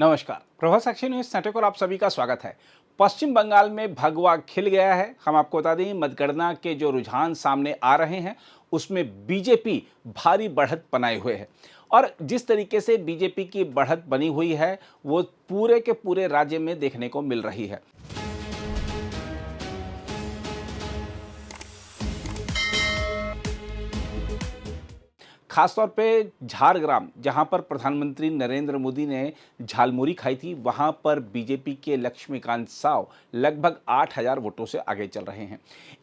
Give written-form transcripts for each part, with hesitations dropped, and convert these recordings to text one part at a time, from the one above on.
नमस्कार। प्रभात साक्षी news network और आप सभी का स्वागत है। पश्चिम बंगाल में भगवा खिल गया है। हम आपको बता दें, मतगणना के जो रुझान सामने आ रहे हैं उसमें बीजेपी भारी बढ़त बनाए हुए है और जिस तरीके से बीजेपी की बढ़त बनी हुई है वो पूरे के पूरे राज्य में देखने को मिल रही है। खासतौर पे झारग्राम, जहां पर प्रधानमंत्री नरेंद्र मोदी ने झालमुरी खाई थी, वहां पर बीजेपी के लक्ष्मीकांत साव लगभग 8,000 वोटों से आगे चल रहे हैं।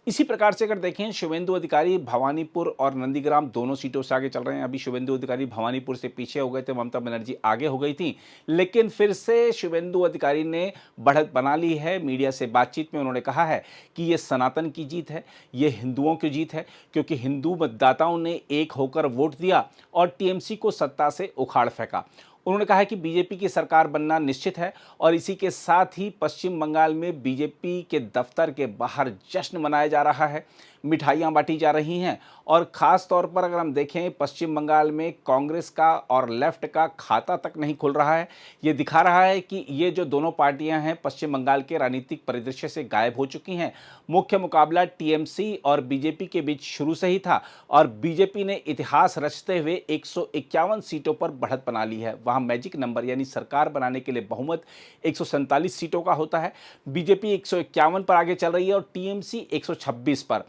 इसी प्रकार से अगर देखें, शुभेंदु अधिकारी भवानीपुर और नंदीग्राम दोनों सीटों से आगे चल रहे हैं। अभी शुभेंदु अधिकारी भवानीपुर से पीछे हो गए थे, ममता बनर्जी आगे हो गई थी, लेकिन फिर से शुभेंदु अधिकारी ने बढ़त बना ली है। मीडिया से बातचीत में उन्होंने कहा है कि ये सनातन की जीत है, ये हिंदुओं की जीत है, क्योंकि हिंदू मतदाताओं ने एक होकर वोट दिया और टीएमसी को सत्ता से उखाड़ फेंका। उन्होंने कहा कि बीजेपी की सरकार बनना निश्चित है और इसी के साथ ही पश्चिम बंगाल में बीजेपी के दफ्तर के बाहर जश्न मनाया जा रहा है, मिठाइयां बांटी जा रही हैं और ख़ास तौर पर अगर हम देखें, पश्चिम बंगाल में कांग्रेस का और लेफ्ट का खाता तक नहीं खुल रहा है। ये दिखा रहा है कि ये जो दोनों पार्टियां हैं पश्चिम बंगाल के राजनीतिक परिदृश्य से गायब हो चुकी हैं। मुख्य मुकाबला टीएमसी और बीजेपी के बीच शुरू से ही था और बीजेपी ने इतिहास रचते हुए 151 सीटों पर बढ़त बना ली है। वहाँ मैजिक नंबर यानी सरकार बनाने के लिए बहुमत 147 सीटों का होता है। बीजेपी 151 पर आगे चल रही है और टीएमसी 126 पर।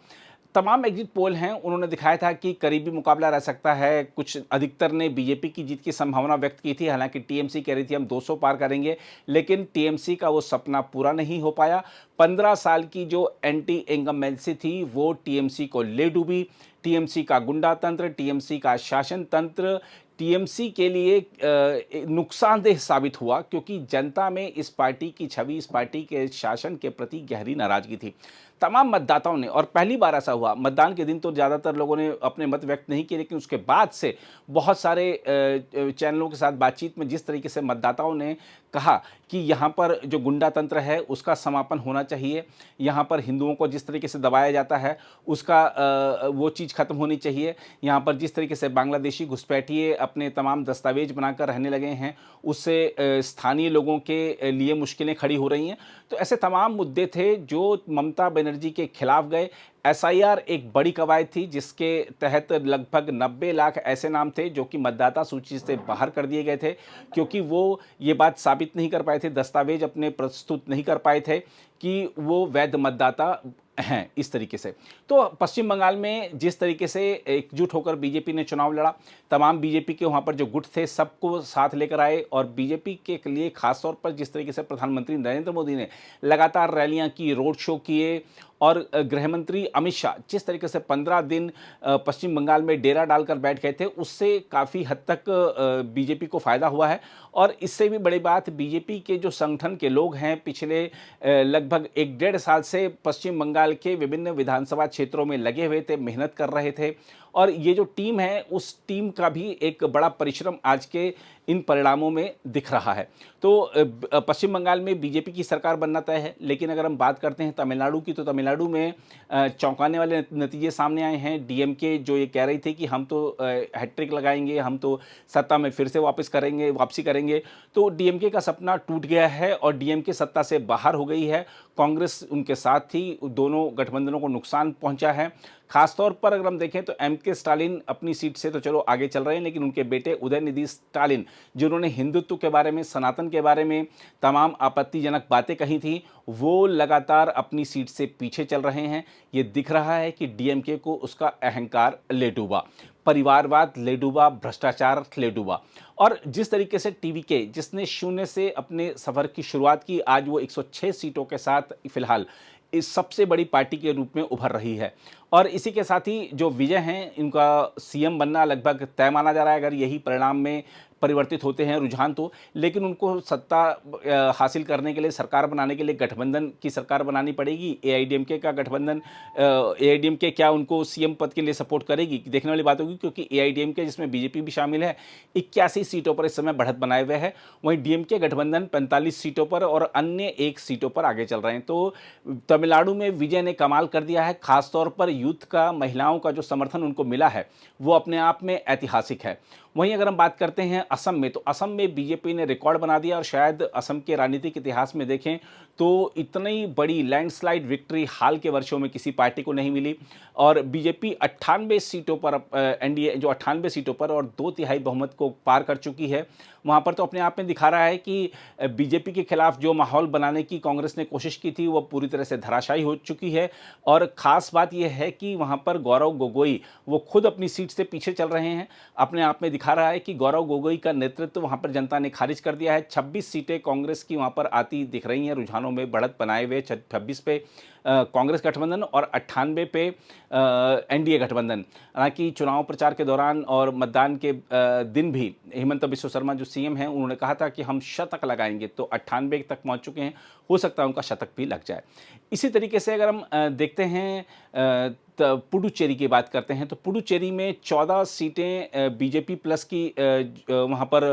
तमाम एग्जिट पोल हैं, उन्होंने दिखाया था कि करीबी मुकाबला रह सकता है। कुछ अधिकतर ने बीजेपी की जीत की संभावना व्यक्त की थी, हालांकि टीएमसी कह रही थी हम 200 पार करेंगे, लेकिन टीएमसी का वो सपना पूरा नहीं हो पाया। 15 साल की जो एंटी इनकम्बेंसी थी वो टीएमसी को ले डूबी। टीएमसी का गुंडा तंत्र, टीएमसी का शासन तंत्र टीएमसी के लिए नुकसानदेह साबित हुआ, क्योंकि जनता में इस पार्टी की छवि, इस पार्टी के शासन के प्रति गहरी नाराजगी थी। तमाम मतदाताओं ने, और पहली बार ऐसा हुआ, मतदान के दिन तो ज़्यादातर लोगों ने अपने मत व्यक्त नहीं किए, लेकिन उसके बाद से बहुत सारे चैनलों के साथ बातचीत में जिस तरीके से मतदाताओं ने कहा कि यहाँ पर जो गुंडा तंत्र है उसका समापन होना चाहिए, यहाँ पर हिंदुओं को जिस तरीके से दबाया जाता है उसका वो चीज़ खत्म होनी चाहिए, यहाँ पर जिस तरीके से बांग्लादेशी घुसपैठिए अपने तमाम दस्तावेज बनाकर रहने लगे हैं उससे स्थानीय लोगों के लिए मुश्किलें खड़ी हो रही हैं। तो ऐसे तमाम मुद्दे थे जो ममता बनर्जी के खिलाफ गए। एसआईआर एक बड़ी कवायद थी जिसके तहत लगभग 90 लाख ऐसे नाम थे जो कि मतदाता सूची से बाहर कर दिए गए थे, क्योंकि वो ये बात साबित नहीं कर पाए थे, दस्तावेज अपने प्रस्तुत नहीं कर पाए थे कि वो वैध मतदाता हैं। इस तरीके से तो पश्चिम बंगाल में जिस तरीके से एकजुट होकर बीजेपी ने चुनाव लड़ा, तमाम बीजेपी के वहाँ पर जो गुट थे सबको साथ लेकर आए और बीजेपी के लिए खासतौर पर जिस तरीके से प्रधानमंत्री नरेंद्र मोदी ने लगातार रैलियां की, रोड शो किए और गृहमंत्री अमित शाह जिस तरीके से 15 दिन पश्चिम बंगाल में डेरा डालकर बैठ गए थे, उससे काफ़ी हद तक बीजेपी को फ़ायदा हुआ है। और इससे भी बड़ी बात, बीजेपी के जो संगठन के लोग हैं पिछले लगभग 1-1.5 साल से पश्चिम बंगाल के विभिन्न विधानसभा क्षेत्रों में लगे हुए थे, मेहनत कर रहे थे और ये जो टीम है उस टीम का भी एक बड़ा परिश्रम आज के इन परिणामों में दिख रहा है। तो पश्चिम बंगाल में बीजेपी की सरकार बनना तय है, लेकिन अगर हम बात करते हैं तमिलनाडु की, तो तमिलनाडु में चौंकाने वाले नतीजे सामने आए हैं। डीएमके जो ये कह रही थी कि हम तो हैट्रिक लगाएंगे, हम तो सत्ता में फिर से वापसी करेंगे, तो डीएमके का सपना टूट गया है और डीएमके सत्ता से बाहर हो गई है। कांग्रेस उनके साथ थी, दोनों गठबंधनों को नुकसान पहुंचा है। खासतौर पर अगर हम देखें तो एमके स्टालिन अपनी सीट से तो चलो आगे चल रहे हैं, लेकिन उनके बेटे उदयनिधि स्टालिन जिन्होंने हिंदुत्व के बारे में, सनातन के बारे में तमाम आपत्तिजनक बातें कही थी, वो लगातार अपनी सीट से पीछे चल रहे हैं। ये दिख रहा है कि डीएमके को उसका अहंकार ले डूबा, परिवारवाद ले डूबा, भ्रष्टाचार ले डूबा। और जिस तरीके से टीवीके जिसने शून्य से अपने सफर की शुरुआत की, आज वो 106 सीटों के साथ फिलहाल इस सबसे बड़ी पार्टी के रूप में उभर रही है। और इसी के साथ ही जो विजय हैं, इनका सीएम बनना लगभग तय माना जा रहा है अगर यही परिणाम में परिवर्तित होते हैं रुझान तो। लेकिन उनको सत्ता हासिल करने के लिए, सरकार बनाने के लिए गठबंधन की सरकार बनानी पड़ेगी। एआईडीएमके का गठबंधन, एआईडीएमके क्या उनको सीएम पद के लिए सपोर्ट करेगी, देखने वाली बात होगी, क्योंकि एआईडीएमके जिसमें बीजेपी भी शामिल है 81 सीटों पर इस समय बढ़त बनाए हुए है। वहीं डीएमके गठबंधन 45 सीटों पर और अन्य 1 सीटों पर आगे चल रहे हैं। तो तमिलनाडु में विजय ने कमाल कर दिया है। खासतौर पर यूथ का, महिलाओं का जो समर्थन उनको मिला है वो अपने आप में ऐतिहासिक है। वहीं अगर हम बात करते हैं असम में, तो असम में बीजेपी ने रिकॉर्ड बना दिया और शायद असम के राजनीतिक इतिहास में देखें तो इतनी बड़ी लैंडस्लाइड विक्ट्री हाल के वर्षों में किसी पार्टी को नहीं मिली। और बीजेपी 98 सीटों पर, एनडीए जो 98 सीटों पर और 2/3 बहुमत को पार कर चुकी है, वहाँ पर तो अपने आप में दिखा रहा है कि बीजेपी के खिलाफ जो माहौल बनाने की कांग्रेस ने कोशिश की थी वो पूरी तरह से धराशायी हो चुकी है। और ख़ास बात यह है कि वहाँ पर गौरव गोगोई वो खुद अपनी सीट से पीछे चल रहे हैं। अपने आप में दिखा रहा है कि गौरव गोगोई का नेतृत्व वहाँ पर जनता ने खारिज कर दिया है। 26 सीटें कांग्रेस की वहाँ पर आती दिख रही हैं, रुझानों में बढ़त बनाए हुए 26 पे कांग्रेस गठबंधन और 98 पे एनडीए गठबंधन। हालांकि चुनाव प्रचार के दौरान और मतदान के दिन भी हेमंत बिस्वा शर्मा जो सीएम हैं उन्होंने कहा था कि हम शतक लगाएंगे, तो 98 तक पहुंच चुके हैं, हो सकता है उनका शतक भी लग जाए। इसी तरीके से अगर हम देखते हैं पुडुचेरी की बात करते हैं, तो पुडुचेरी में 14 सीटें बीजेपी प्लस की वहाँ पर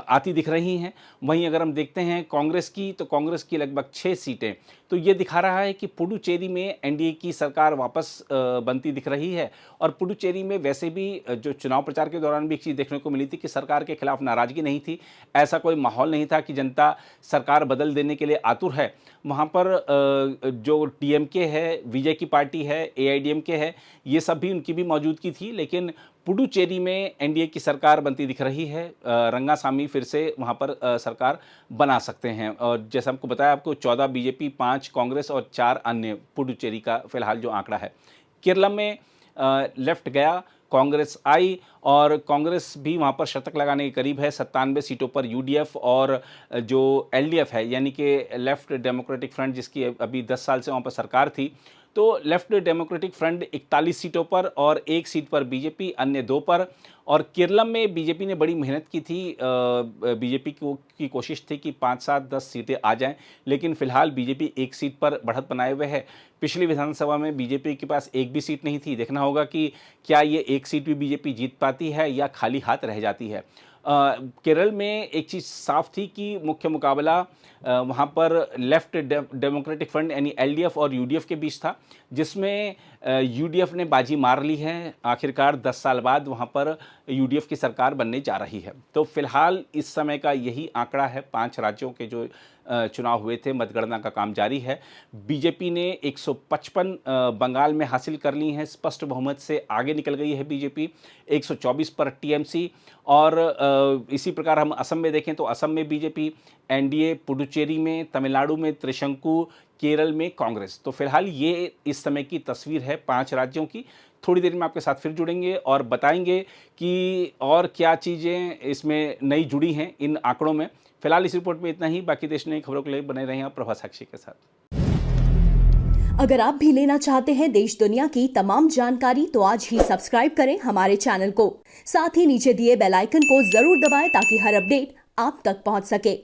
आती दिख रही हैं। वहीं अगर हम देखते हैं कांग्रेस की, तो कांग्रेस की लगभग 6 सीटें। तो ये दिखा रहा है कि पुडुचेरी में एनडीए की सरकार वापस बनती दिख रही है। और पुडुचेरी में वैसे भी जो चुनाव प्रचार के दौरान भी एक चीज़ देखने को मिली थी कि सरकार के खिलाफ नाराज़गी नहीं थी, ऐसा कोई माहौल नहीं था कि जनता सरकार बदल देने के लिए आतुर है। वहाँ पर जो डीएमके है, विजय की पार्टी है, एआईडीएमके है, ये सब भी उनकी भी मौजूदगी थी। लेकिन पुडुचेरी में एनडीए की सरकार बनती दिख रही है। रंगासामी फिर से वहाँ पर सरकार बना सकते हैं। और जैसा हमको बताया, आपको 14 बीजेपी, 5 कांग्रेस और 4 अन्य, पुडुचेरी का फिलहाल जो आंकड़ा है। केरला में लेफ्ट गया, कांग्रेस आई और कांग्रेस भी वहाँ पर शतक लगाने के करीब है। 97 सीटों पर यूडीएफ और जो एलडीएफ है यानी कि लेफ्ट डेमोक्रेटिक फ्रंट, जिसकी अभी 10 साल से वहाँ पर सरकार थी, तो लेफ्ट डेमोक्रेटिक फ्रंट 41 सीटों पर और 1 सीट पर बीजेपी, अन्य 2 पर। और केरलम में बीजेपी ने बड़ी मेहनत की थी, बीजेपी की कोशिश थी कि 5, 7, 10 सीटें आ जाएं, लेकिन फिलहाल बीजेपी 1 सीट पर बढ़त बनाए हुए है। पिछली विधानसभा में बीजेपी के पास एक भी सीट नहीं थी। देखना होगा कि क्या ये 1 सीट भी बीजेपी जीत पाती है या खाली हाथ रह जाती है। केरल में एक चीज़ साफ थी कि मुख्य मुकाबला वहाँ पर लेफ्ट डेमोक्रेटिक फ्रंट यानी एलडीएफ और यूडीएफ के बीच था, जिसमें यूडीएफ ने बाजी मार ली है। आखिरकार 10 साल बाद वहाँ पर यूडीएफ की सरकार बनने जा रही है। तो फिलहाल इस समय का यही आंकड़ा है। 5 राज्यों के जो चुनाव हुए थे, मतगणना का काम जारी है। बीजेपी ने 155 बंगाल में हासिल कर ली हैं, स्पष्ट बहुमत से आगे निकल गई है बीजेपी। 124 पर टीएमसी। और इसी प्रकार हम असम में देखें तो असम में बीजेपी, एनडीए, पुडुचेरी में, तमिलनाडु में त्रिशंकु, केरल में कांग्रेस। तो फिलहाल ये इस समय की तस्वीर है 5 राज्यों की। थोड़ी देर में आपके साथ फिर जुड़ेंगे और बताएंगे कि और क्या चीज़ें इसमें नई जुड़ी हैं इन आंकड़ों में। फिलहाल इस रिपोर्ट में इतना ही। बाकी देश नई खबरों के लिए बने रहें आप प्रभा साक्षी के साथ। अगर आप भी लेना चाहते हैं देश दुनिया की तमाम जानकारी, तो आज ही सब्सक्राइब करें हमारे चैनल को। साथ ही नीचे दिए बेल आइकन को जरूर दबाएं ताकि हर अपडेट आप तक पहुंच सके।